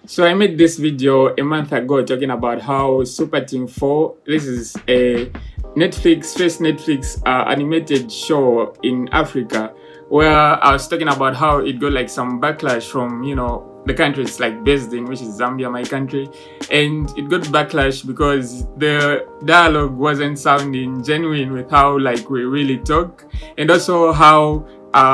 So I made this video a month ago talking about how Supa Team 4, this is a first Netflix animated show in Africa, where I was talking about how it got like some backlash from, the country it's like based in, which is Zambia, my country. And it got backlash because the dialogue wasn't sounding genuine with how like we really talk, and also how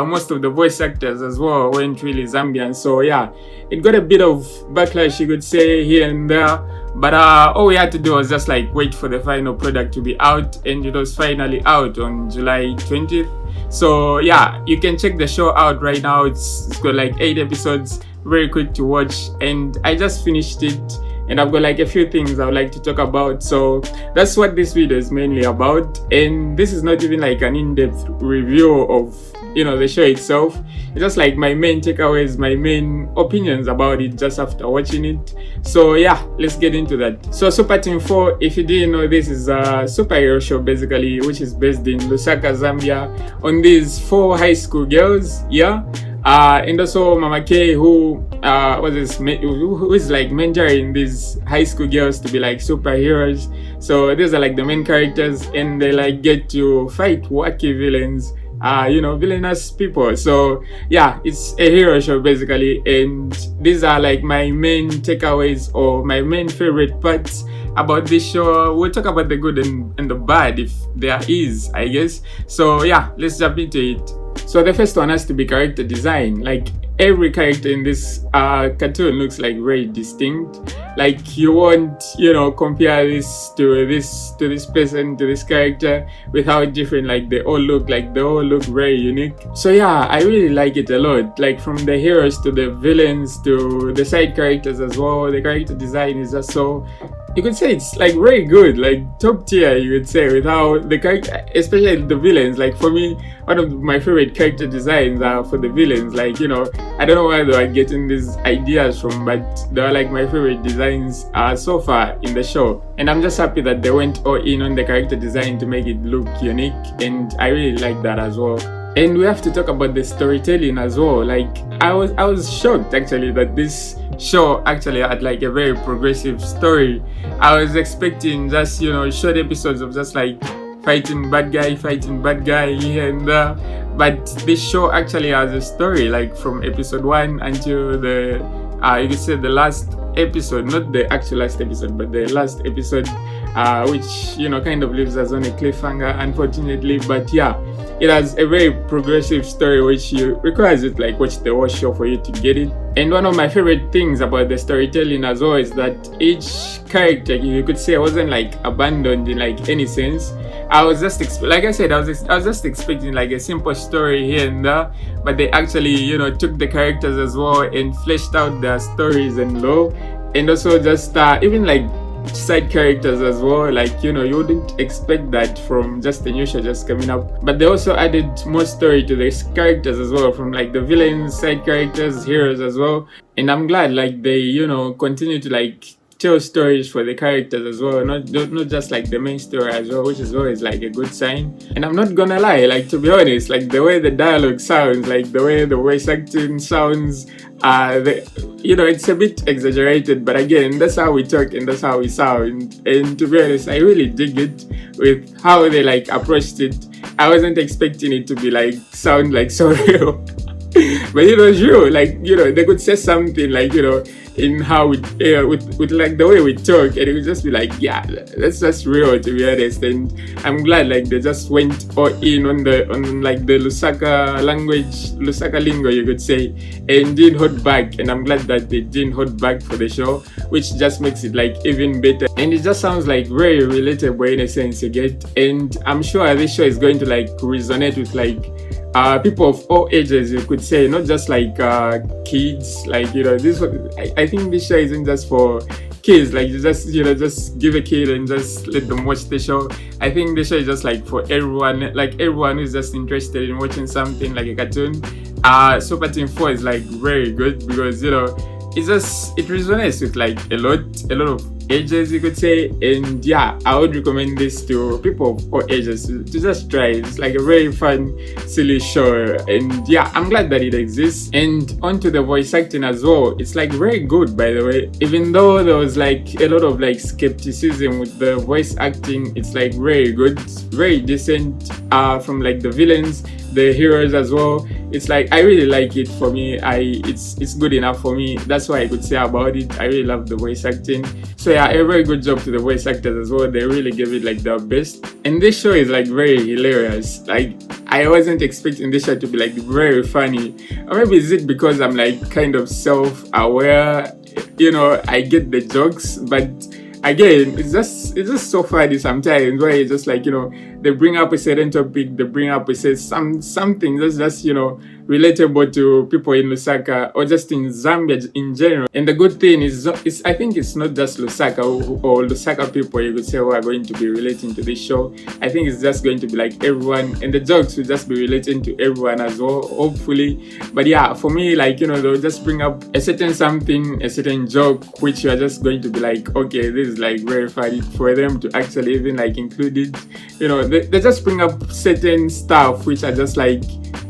most of the voice actors as well weren't really Zambian. So yeah, it got a bit of backlash, you could say, here and there. But all we had to do was just like wait for the final product to be out, and it was finally out on July 20th. So yeah, you can check the show out right now. It's got like 8 episodes, very quick to watch, and I just finished it. And I've got like a few things I would like to talk about. So that's what this video is mainly about. And this is not even like an in-depth review of, the show itself. It's just like my main takeaways, my main opinions about it just after watching it. So yeah, let's get into that. So Supa Team 4, if you didn't know, this is a superhero show basically, which is based in Lusaka, Zambia, on these 4 high school girls. Yeah. And also Mama K, who is like mentoring these high school girls to be like superheroes. So these are like the main characters, and they like get to fight wacky villains, villainous people. So yeah, it's a hero show basically, and these are like my main takeaways or my main favorite parts about this show. We'll talk about the good and the bad, if there is, I guess. So yeah, let's jump into it. So the first one has to be character design. Like every character in this cartoon looks like very distinct. Like you won't, compare this to this person, to this character, with how different like they all look. Like they all look very unique. So yeah, I really like it a lot. Like from the heroes to the villains to the side characters as well. The character design is just so, you could say it's like very good, like top tier, you could say, with how the character, especially the villains. Like for me, one of my favorite character designs are for the villains. Like, I don't know where they are getting these ideas from, but they are like my favorite designs so far in the show. And I'm just happy that they went all in on the character design to make it look unique, and I really like that as well. And we have to talk about the storytelling as well. Like I was shocked actually that this show actually had like a very progressive story. I was expecting just short episodes of just like fighting bad guy here and there, but this show actually has a story, like from episode 1 until the you could say the last episode, not the actual last episode, but the last episode, which kind of leaves us on a cliffhanger, unfortunately. But yeah, it has a very progressive story, which requires it like watch the whole show for you to get it. And one of my favorite things about the storytelling as well is that each character, you could say, wasn't like abandoned in like any sense. I was just like I said, I was just expecting like a simple story here and there, but they actually took the characters as well and fleshed out their stories and lore, and also just even like side characters as well. Like you wouldn't expect that from just a new show just coming up, but they also added more story to these characters as well, from like the villains, side characters, heroes as well. And I'm glad like they continue to like tell stories for the characters as well, not just like the main story as well, which is always like a good sign. And I'm not gonna lie, like to be honest, like the way the dialogue sounds, like the way the voice acting sounds, it's a bit exaggerated, but again, that's how we talk and that's how we sound. And to be honest, I really dig it with how they like approached it. I wasn't expecting it to be like sound like so real, but it was real. Like they could say something like in how we with like the way we talk, and it would just be like, yeah, that's just real, to be honest. And I'm glad like they just went all in on like the Lusaka language, Lusaka lingo, you could say, and didn't hold back. And I'm glad that they didn't hold back for the show, which just makes it like even better. And it just sounds like very relatable in a sense, you get. And I'm sure this show is going to like resonate with like people of all ages, you could say, not just like kids. Like this I think this show isn't just for kids. Like you just give a kid and just let them watch the show. I think the show is just like for everyone, like everyone who's just interested in watching something like a cartoon. Supa Team 4 is like very good because it resonates with like a lot of ages, you could say. And yeah, I would recommend this to people of all ages to just try. It's like a very fun, silly show. And yeah, I'm glad that it exists. And onto the voice acting as well. It's like very good, by the way. Even though there was like a lot of like skepticism with the voice acting, it's like very good, very decent. From like the villains, the heroes as well. It's like I really like it. For me, it's good enough for me. That's what I could say about it. I really love the voice acting. So yeah, a very good job to the voice actors as well. They really gave it like their best. And this show is like very hilarious. Like I wasn't expecting this show to be like very funny. Or maybe is it because I'm like kind of self-aware, you know, I get the jokes, but again, it's just so funny sometimes where it's just like, you know, they bring up a certain topic, they bring up a something that's just, you know, relatable to people in Lusaka or just in Zambia in general. And the good thing is I think it's not just Lusaka or Lusaka people, you could say, who are going to be relating to this show. I think it's just going to be like everyone, and the jokes will just be relating to everyone as well, hopefully. But yeah, for me, like, you know, they'll just bring up a certain something, a certain joke, which you are just going to be like, okay, this is like very funny. For them to actually even like include it, you know, they just bring up certain stuff which are just like,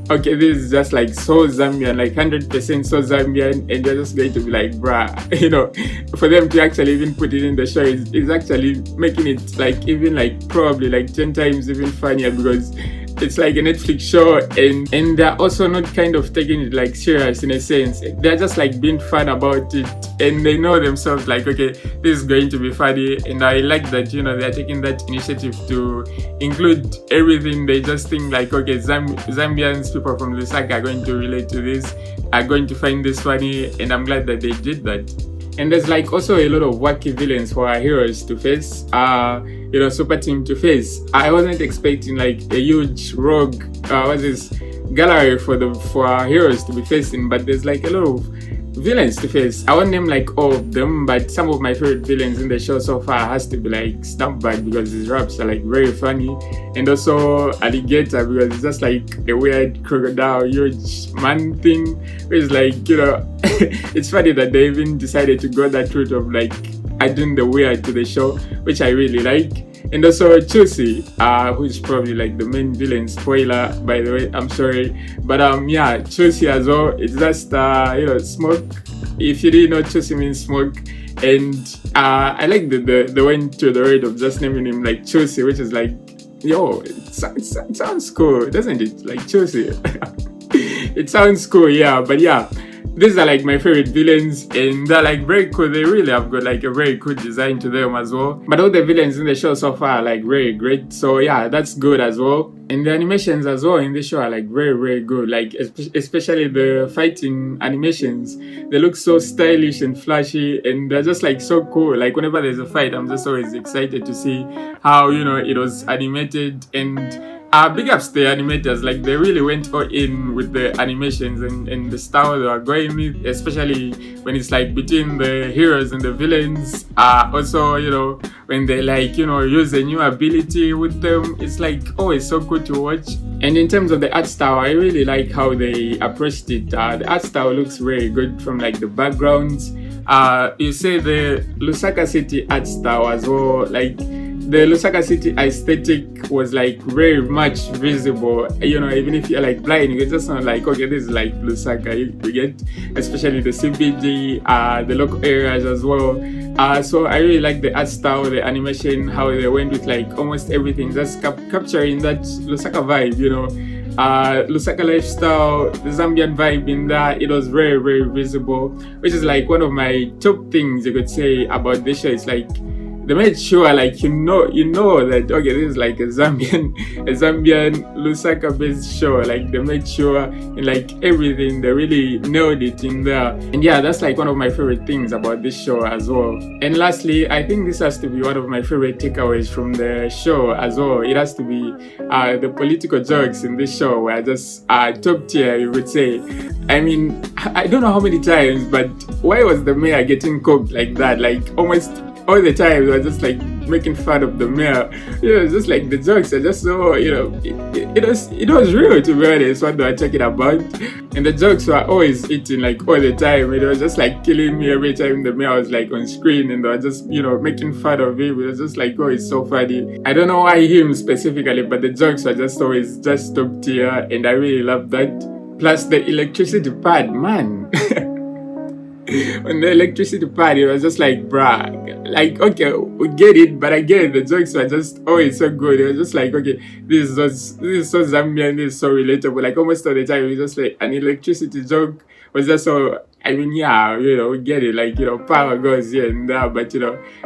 okay, this is just like so Zambian, like 100% so Zambian, and you're just going to be like, bruh, you know, for them to actually even put it in the show is actually making it like even like probably like 10 times even funnier, because it's like a Netflix show, and they're also not kind of taking it like serious in a sense. They're just like being fun about it, and they know themselves like, okay, this is going to be funny. And I like that, you know, they're taking that initiative to include everything. They just think like, okay, Zambians, people from Lusaka are going to relate to this, are going to find this funny, and I'm glad that they did that. And there's like also a lot of wacky villains for our heroes to face, you know, Supa team to face. I wasn't expecting like a huge rogue, what's this, gallery for our heroes to be facing, but there's like a lot of villains to face. I won't name like all of them, but some of my favorite villains in the show so far has to be like Snampback, because his raps are like very funny, and also Alligator, because it's just like a weird crocodile huge man thing, which is like, you know, it's funny that they even decided to go that route of like adding the weird to the show, which I really like. And also Chusi, who is probably like the main villain. Spoiler, by the way, I'm sorry. But yeah, Chusi as well. It's just you know, smoke. If you didn't know, Chusi means smoke. And I like the went to the rate of just naming him like Chusi, which is like, yo, it sounds cool, doesn't it? Like Chusi. It sounds cool, yeah. But yeah, these are like my favorite villains, and they're like very cool. They really have got like a very cool design to them as well. But all the villains in the show so far are like very great. So yeah, that's good as well. And the animations as well in the show are like very, very good. Like especially the fighting animations, they look so stylish and flashy, and they're just like so cool. Like whenever there's a fight, I'm just always excited to see how, you know, it was animated. And big ups to the animators. Like they really went all in with the animations and the style they are going with, especially when it's like between the heroes and the villains. Also, you know, when they like, you know, use a new ability with them, it's like always so good to watch. And in terms of the art style, I really like how they approached it. The art style looks very good, from like the backgrounds. You say the Lusaka City art style as well, like the Lusaka City aesthetic was like very much visible. You know, even if you're like blind, you just not like, okay, this is like Lusaka, you get, especially the CBD, the local areas as well. So I really like the art style, the animation, how they went with like almost everything, just capturing that Lusaka vibe, you know. Lusaka lifestyle, the Zambian vibe in that, it was very, very visible, which is like one of my top things you could say about this show. It's like they made sure, like, you know that, okay, this is like a Zambian Lusaka based show. Like they made sure in like everything, they really nailed it in there. And yeah, that's like one of my favorite things about this show as well. And lastly, I think this has to be one of my favorite takeaways from the show as well. It has to be the political jokes in this show were just top tier, you would say. I mean, I don't know how many times, but why was the mayor getting cooked like that? Like all the time they were just like making fun of the mayor. Just like the jokes are just so, it was real, to be honest, what they were talking about. And the jokes were always hitting like all the time. It was just like killing me every time the mayor was like on screen and they were just, making fun of him. It was just like, oh, it's so funny. I don't know why him specifically, but the jokes were just always just top tier, and I really love that. Plus the electricity part, man. On the electricity part, it was just like, bruh, like, okay, we get it, but again, the jokes were just always so good. It was just like, okay, this is so Zambian, this is so relatable. Like almost all the time, it was just like an electricity joke was just so. I mean, yeah, we get it. Like, power goes here and there, but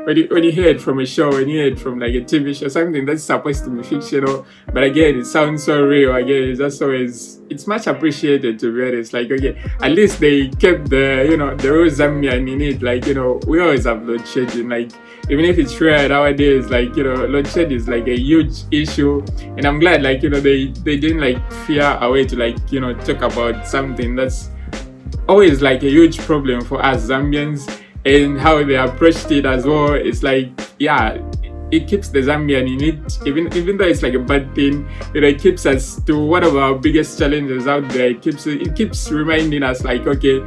when you hear it from a show, when you hear it from like a TV show, something that's supposed to be fictional, but again, it sounds so real. Again, it's just always, it's much appreciated, to be honest. Like, okay, at least they kept the real Zambian in it. Like, we always have load shedding. Like, even if it's rare nowadays, like, load shed is like a huge issue, and I'm glad, like, they didn't like fear away to like talk about something that's always like a huge problem for us Zambians, and how they approached it as well. It's like, yeah, it keeps the Zambian in it, even though it's like a bad thing. It keeps us to one of our biggest challenges out there. It keeps reminding us, like, okay,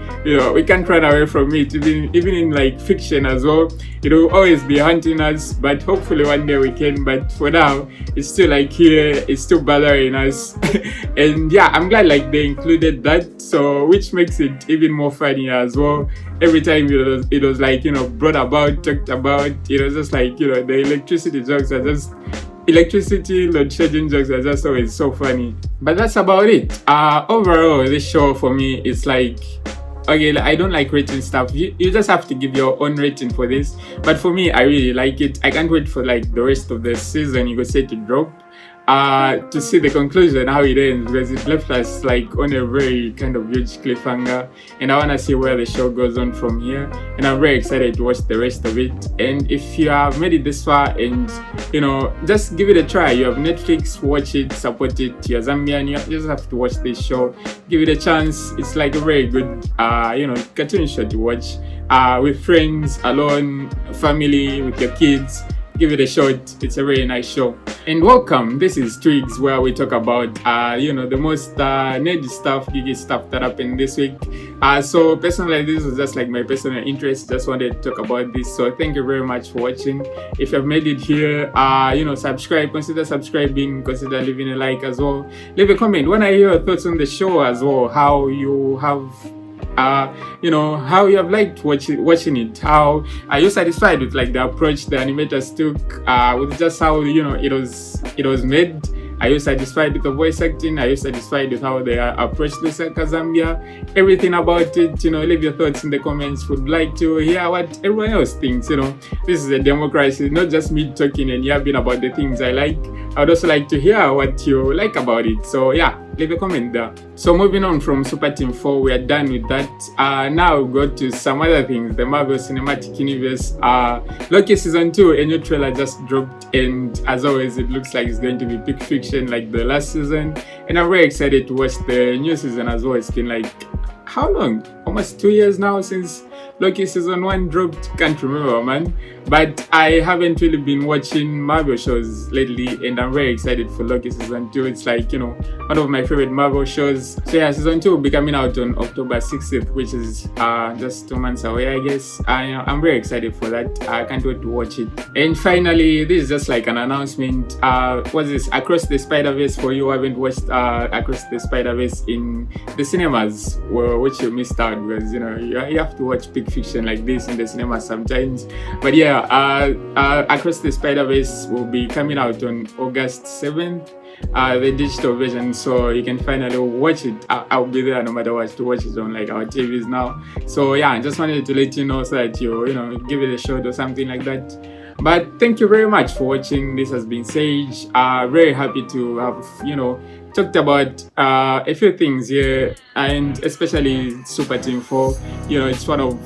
we can't run away from it. Even in like fiction as well, it will always be hunting us. But hopefully one day we can. But for now, it's still like here. It's still bothering us. And yeah, I'm glad like they included that. So which makes it even more funny as well. Every time it was like brought about, talked about. It was just like the electricity jokes are just electricity load shedding jokes are just always so funny. But that's about it. Overall, this show for me is like, okay, I don't like rating stuff. You just have to give your own rating for this. But for me, I really like it. I can't wait for like the rest of the season. You could say to drop. To see the conclusion, how it ends, because it left us like on a very kind of huge cliffhanger, and I want to see where the show goes on from here, and I'm very excited to watch the rest of it. And if you have made it this far and just give it a try, you have Netflix, watch it, support it. You're Zambian, you just have to watch this show, give it a chance. It's like a very good cartoon show to watch with friends, alone, family, with your kids. Give it a shot. It's a very nice show. And welcome. This is Twigs, where we talk about the most nerdy stuff, geeky stuff that happened this week. So personally, this was just like my personal interest. Just wanted to talk about this. So thank you very much for watching. If you've made it here, subscribe. Consider subscribing. Consider leaving a like as well. Leave a comment. When I hear your thoughts on the show as well, how you have how you have liked watching it, how are you satisfied with like the approach the animators took with just how it was made. Are you satisfied with the voice acting? Are you satisfied with how they approached the Zambia? Everything about it, leave your thoughts in the comments. Would like to hear what everyone else thinks. This is a democracy, not just me talking and yapping about the things I like. I would also like to hear what you like about it. So yeah, leave a comment there. So moving on from Super Team 4, we are done with that. Now we go to some other things. The Marvel Cinematic Universe. Loki Season 2, a new trailer just dropped, and as always, it looks like it's going to be big fiction like the last season. And I'm very excited to watch the new season as well. It's been like, how long? Almost 2 years now since Loki Season 1 dropped. Can't remember, man. But I haven't really been watching Marvel shows lately, and I'm very excited for Loki Season 2. It's like, one of my favorite Marvel shows. So yeah, Season 2 will be coming out on October 6th, which is just 2 months away, I guess. I'm very excited for that. I can't wait to watch it. And finally, this is just like an announcement. What's this? Across the Spider-Verse, for you who haven't watched Across the Spider-Verse in the cinemas, which you missed out, because you have to watch big fiction like this in the cinema sometimes. But yeah, Across the Spider-Verse will be coming out on August 7th, the digital version, so you can finally watch it. I'll be there no matter what to watch it on like our TVs now. So yeah, I just wanted to let you know so that you give it a shot or something like that. But thank you very much for watching. This has been Xaij. Very happy to have talked about a few things here, and especially Super Team 4. It's one of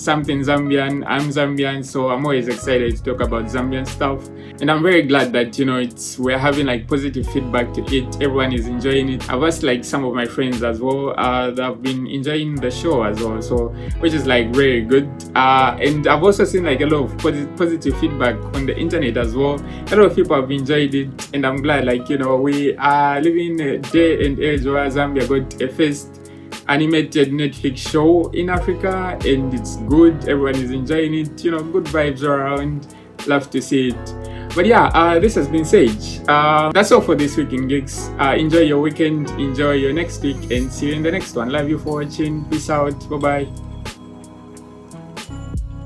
something Zambian. I'm Zambian, so I'm always excited to talk about Zambian stuff. And I'm very glad that, you know, we're having like positive feedback to it. Everyone is enjoying it. I've asked like some of my friends as well that have been enjoying the show as well, so which is like very good. And I've also seen like a lot of positive feedback on the internet as well. A lot of people have enjoyed it, and I'm glad, like, you know, we are living a day and age where Zambia got a first animated Netflix show in Africa, and it's good. Everyone is enjoying it, you know, good vibes around. Love to see it. But yeah, this has been Xaij. That's all for this week in Geeks. Enjoy your weekend, enjoy your next week, and see you in the next one. Love you for watching. Peace out. Bye bye.